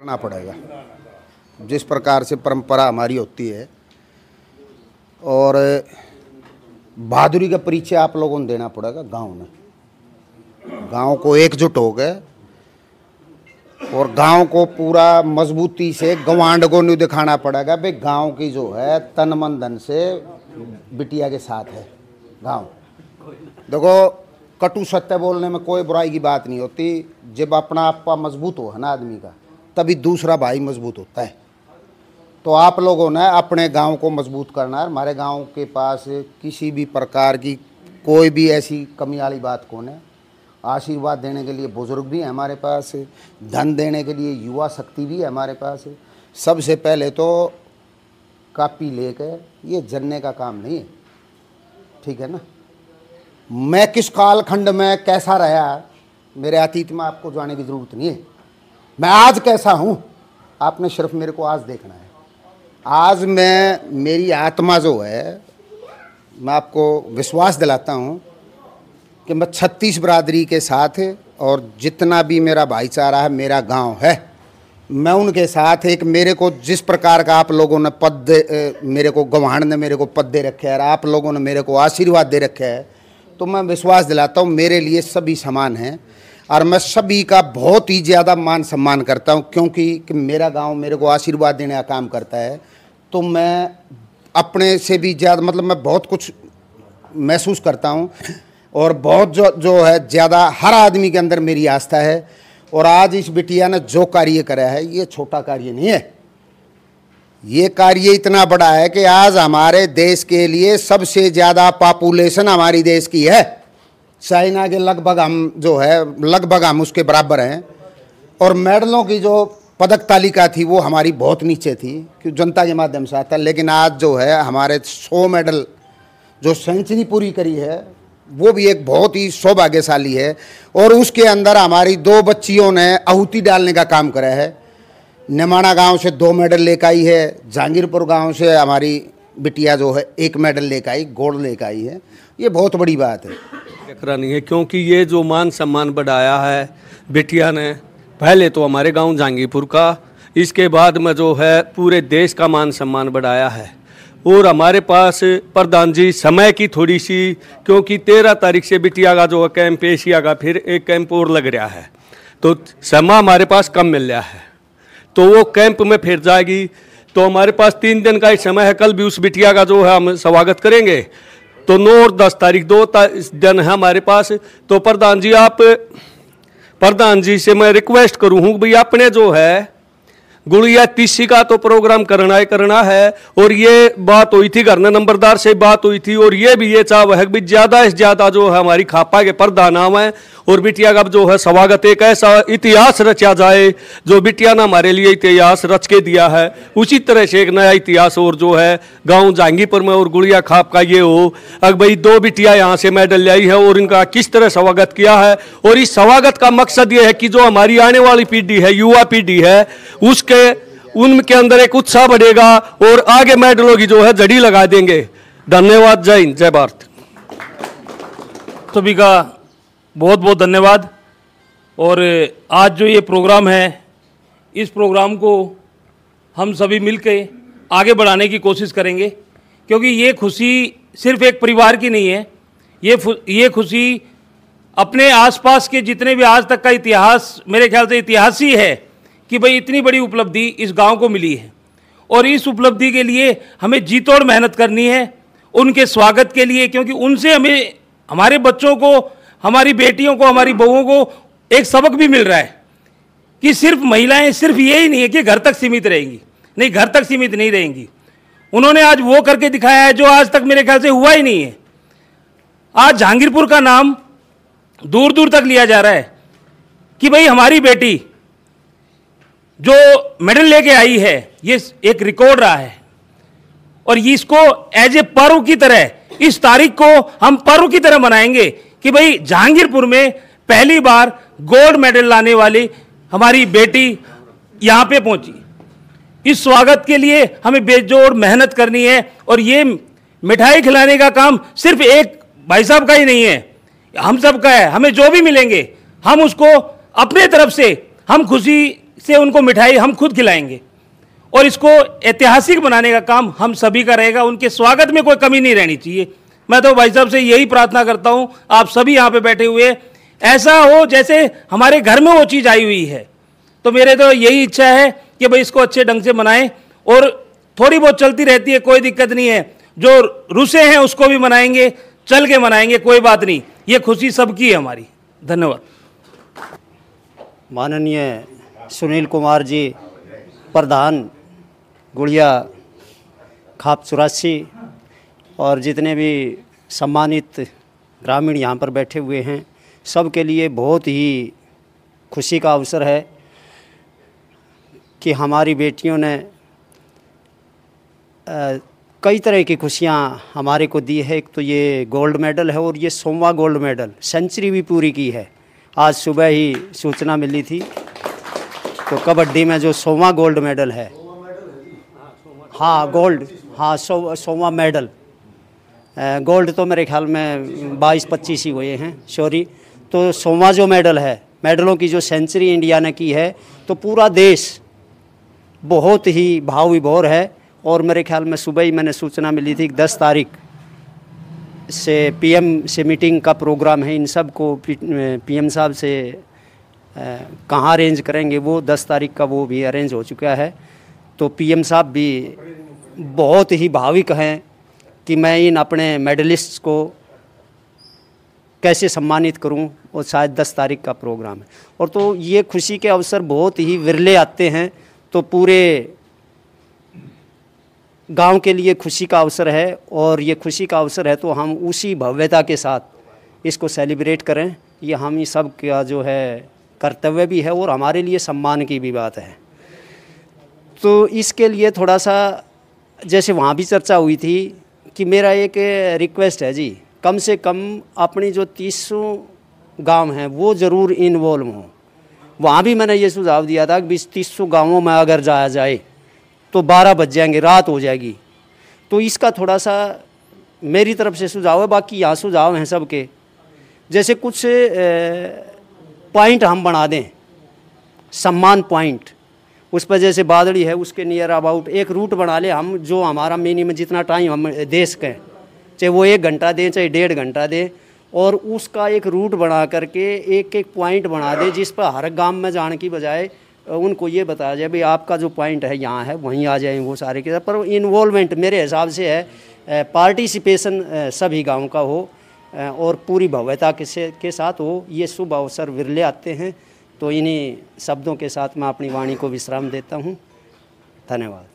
करना पड़ेगा जिस प्रकार से परंपरा हमारी होती है, और बहादुरी का परिचय आप लोगों को देना पड़ेगा। गांव को एकजुट हो गए और गांव को पूरा मजबूती से गवांड को नहीं दिखाना पड़ेगा भाई गांव की जो है तन मन धन से बिटिया के साथ है। गांव देखो, कटु सत्य बोलने में कोई बुराई की बात नहीं होती। जब अपना आपका मजबूत हो है ना आदमी का, तभी दूसरा भाई मजबूत होता है। तो आप लोगों ने अपने गांव को मजबूत करना है। हमारे गांव के पास किसी भी प्रकार की कोई भी ऐसी कमी वाली बात कौन है। आशीर्वाद देने के लिए बुजुर्ग भी है हमारे पास, धन देने के लिए युवा शक्ति भी है हमारे पास। सबसे पहले तो कापी लेकर ये जनने का काम नहीं है, ठीक है ना। मैं किस कालखंड में कैसा रहा, मेरे अतीत में आपको जाने की ज़रूरत नहीं है। मैं आज कैसा हूँ, आपने सिर्फ मेरे को आज देखना है। आज मेरी आत्मा जो है, मैं आपको विश्वास दिलाता हूँ कि मैं 36 बरादरी के साथ, और जितना भी मेरा भाईचारा है, मेरा गांव है, मैं उनके साथ एक मेरे को जिस प्रकार का आप लोगों ने पद, मेरे को गवांड ने मेरे को पद दे रखे है और आप लोगों ने मेरे को आशीर्वाद दे रखे है, तो मैं विश्वास दिलाता हूँ मेरे लिए सभी समान हैं। और मैं सभी का बहुत ही ज़्यादा मान सम्मान करता हूँ, क्योंकि कि मेरा गांव मेरे को आशीर्वाद देने का काम करता है। तो मैं अपने से भी ज़्यादा, मतलब मैं बहुत कुछ महसूस करता हूँ, और बहुत जो है ज़्यादा हर आदमी के अंदर मेरी आस्था है। और आज इस बिटिया ने जो कार्य करा है, ये छोटा कार्य नहीं है। ये कार्य इतना बड़ा है कि आज हमारे देश के लिए सबसे ज़्यादा पॉपुलेशन हमारी देश की है। चाइना के लगभग हम जो है लगभग हम उसके बराबर हैं। और मेडलों की जो पदक तालिका थी वो हमारी बहुत नीचे थी, क्योंकि जनता के माध्यम से आता। लेकिन आज जो है हमारे 100 मेडल जो सेंचुरी पूरी करी है, वो भी एक बहुत ही सौभाग्यशाली है। और उसके अंदर हमारी 2 बच्चियों ने आहुति डालने का काम करा है। निमाणा गांव से 2 मेडल लेकर आई है, जहांगीरपुर गांव से हमारी बिटिया जो है 1 मेडल लेकर आई, गोल्ड लेकर आई है। ये बहुत बड़ी बात है। नहीं है, क्योंकि ये जो मान सम्मान बढ़ाया है बिटिया ने, पहले तो हमारे गांव जहांगीरपुर का, इसके बाद में जो है पूरे देश का मान सम्मान बढ़ाया है। और हमारे पास प्रधान जी समय की थोड़ी सी, क्योंकि 13 तारीख से बिटिया का जो है कैंप एशिया का फिर एक कैंप और लग रहा है, तो समय हमारे पास कम मिल रहा है। तो वो कैंप में फिर जाएगी, तो हमारे पास 3 दिन का ही समय है। कल भी उस बिटिया का जो है हम स्वागत करेंगे। तो 9 और 10 तारीख 2 दिन है हमारे पास। तो प्रधान जी से मैं रिक्वेस्ट करूँ हूँ भाई अपने जो है गुड़िया तीसी का तो प्रोग्राम करना है। और ये बात हुई थी, घरना नंबरदार से बात हुई थी, और ये भी ये चाह है कि ज़्यादा से ज़्यादा जो है हमारी खापा के प्रधान नाम है और बिटिया का जो है स्वागत, एक ऐसा इतिहास रचा जाए जो बिटिया ने हमारे लिए इतिहास रच के दिया है। उसी तरह से एक नया इतिहास और जो है गांव जहांगीरपुर में और गुड़िया खाप का ये हो, अगर भाई 2 बिटिया यहाँ से मेडल लाई है और इनका किस तरह स्वागत किया है। और इस स्वागत का मकसद ये है कि जो हमारी आने वाली पीढ़ी है, युवा पीढ़ी है, उनके अंदर एक उत्साह बढ़ेगा और आगे मेडलों की जो है जड़ी लगा देंगे। धन्यवाद। जय हिंद, जय भारत। सभी का बहुत बहुत धन्यवाद। और आज जो ये प्रोग्राम है, इस प्रोग्राम को हम सभी मिलकर आगे बढ़ाने की कोशिश करेंगे, क्योंकि ये खुशी सिर्फ एक परिवार की नहीं है। ये खुशी अपने आसपास के जितने भी आज तक का इतिहास, मेरे ख्याल से इतिहास ही है कि भाई इतनी बड़ी उपलब्धि इस गांव को मिली है। और इस उपलब्धि के लिए हमें जी तोड़ मेहनत करनी है उनके स्वागत के लिए, क्योंकि उनसे हमें, हमारे बच्चों को, हमारी बेटियों को, हमारी बहुओं को एक सबक भी मिल रहा है कि सिर्फ महिलाएं सिर्फ ये ही नहीं है कि घर तक सीमित रहेंगी, नहीं, घर तक सीमित नहीं रहेंगी। उन्होंने आज वो करके दिखाया है जो आज तक मेरे ख्याल से हुआ ही नहीं है। आज जहांगीरपुर का नाम दूर दूर तक लिया जा रहा है कि भाई हमारी बेटी जो मेडल लेके आई है, ये एक रिकॉर्ड रहा है। और इसको एज ए पर्व की तरह, इस तारीख को हम पर्व की तरह मनाएंगे कि भाई जहांगीरपुर में पहली बार गोल्ड मेडल लाने वाली हमारी बेटी यहां पे पहुंची। इस स्वागत के लिए हमें बेजोड़ मेहनत करनी है। और ये मिठाई खिलाने का काम सिर्फ एक भाई साहब का ही नहीं है, हम सब का है। हमें जो भी मिलेंगे हम उसको अपने तरफ से हम खुशी से उनको मिठाई हम खुद खिलाएंगे और इसको ऐतिहासिक बनाने का काम हम सभी का रहेगा। उनके स्वागत में कोई कमी नहीं रहनी चाहिए। मैं तो भाई साहब से यही प्रार्थना करता हूं, आप सभी यहाँ पे बैठे हुए ऐसा हो जैसे हमारे घर में वो चीज़ आई हुई है। तो मेरे तो यही इच्छा है कि भाई इसको अच्छे ढंग से मनाएं और थोड़ी बहुत चलती रहती है, कोई दिक्कत नहीं है। जो रुसे हैं उसको भी मनाएंगे, चल के मनाएंगे, कोई बात नहीं। ये खुशी सबकी है हमारी। धन्यवाद। माननीय सुनील कुमार जी, प्रधान गुड़िया खाप 84, और जितने भी सम्मानित ग्रामीण यहाँ पर बैठे हुए हैं, सबके लिए बहुत ही खुशी का अवसर है कि हमारी बेटियों ने कई तरह की खुशियाँ हमारे को दी है। एक तो ये गोल्ड मेडल है और ये 100वां गोल्ड मेडल, सेंचुरी भी पूरी की है। आज सुबह ही सूचना मिली थी। तो कबड्डी में जो 100वां गोल्ड मेडल है, हाँ गोल्ड, हाँ 100वां मेडल, गोल्ड तो मेरे ख्याल में 22-25 ही हुए हैं, सॉरी। तो 100वां जो मेडल है, मेडलों की जो सेंचुरी इंडिया ने की है, तो पूरा देश बहुत ही भाव विभोर है। और मेरे ख्याल में सुबह ही मैंने सूचना मिली थी कि 10 तारीख से पीएम से मीटिंग का प्रोग्राम है। इन सब को पीएम साहब से कहाँ अरेंज करेंगे, वो 10 तारीख का वो भी अरेंज हो चुका है। तो पीएम साहब भी बहुत ही भाविक हैं कि मैं इन अपने मेडलिस्ट्स को कैसे सम्मानित करूं, और शायद 10 तारीख का प्रोग्राम है। और तो ये खुशी के अवसर बहुत ही विरले आते हैं। तो पूरे गांव के लिए खुशी का अवसर है, और ये खुशी का अवसर है तो हम उसी भव्यता के साथ इसको सेलिब्रेट करें। ये हम ही सब का जो है कर्तव्य भी है और हमारे लिए सम्मान की भी बात है। तो इसके लिए थोड़ा सा, जैसे वहाँ भी चर्चा हुई थी, कि मेरा एक रिक्वेस्ट है जी, कम से कम अपनी जो 300 गांव हैं वो ज़रूर इन्वॉल्व हों। वहाँ भी मैंने ये सुझाव दिया था कि 300 गाँवों में अगर जाया जाए तो 12 बज जाएंगे, रात हो जाएगी। तो इसका थोड़ा सा मेरी तरफ से सुझाव है, बाकी यहाँ सुझाव हैं सबके। जैसे कुछ पॉइंट हम बना दें, सम्मान पॉइंट, उस पर जैसे बादड़ी है उसके नियर अबाउट एक रूट बना ले हम, जो हमारा मिनिमम जितना टाइम हम दे सकें, चाहे वो 1 घंटा दें चाहे 1.5 घंटा दें, और उसका एक रूट बना करके एक एक पॉइंट बना दे, जिस पर हर गांव में जाने की बजाय उनको ये बताया जाए भाई आपका जो पॉइंट है यहाँ है, वहीं आ जाएं वो सारे के साथ। पर इन्वॉल्वमेंट मेरे हिसाब से है, पार्टिसिपेशन सभी गाँव का हो और पूरी भव्यता के साथ हो। ये शुभ अवसर विरले आते हैं। तो इन्हीं शब्दों के साथ मैं अपनी वाणी को विश्राम देता हूँ। धन्यवाद।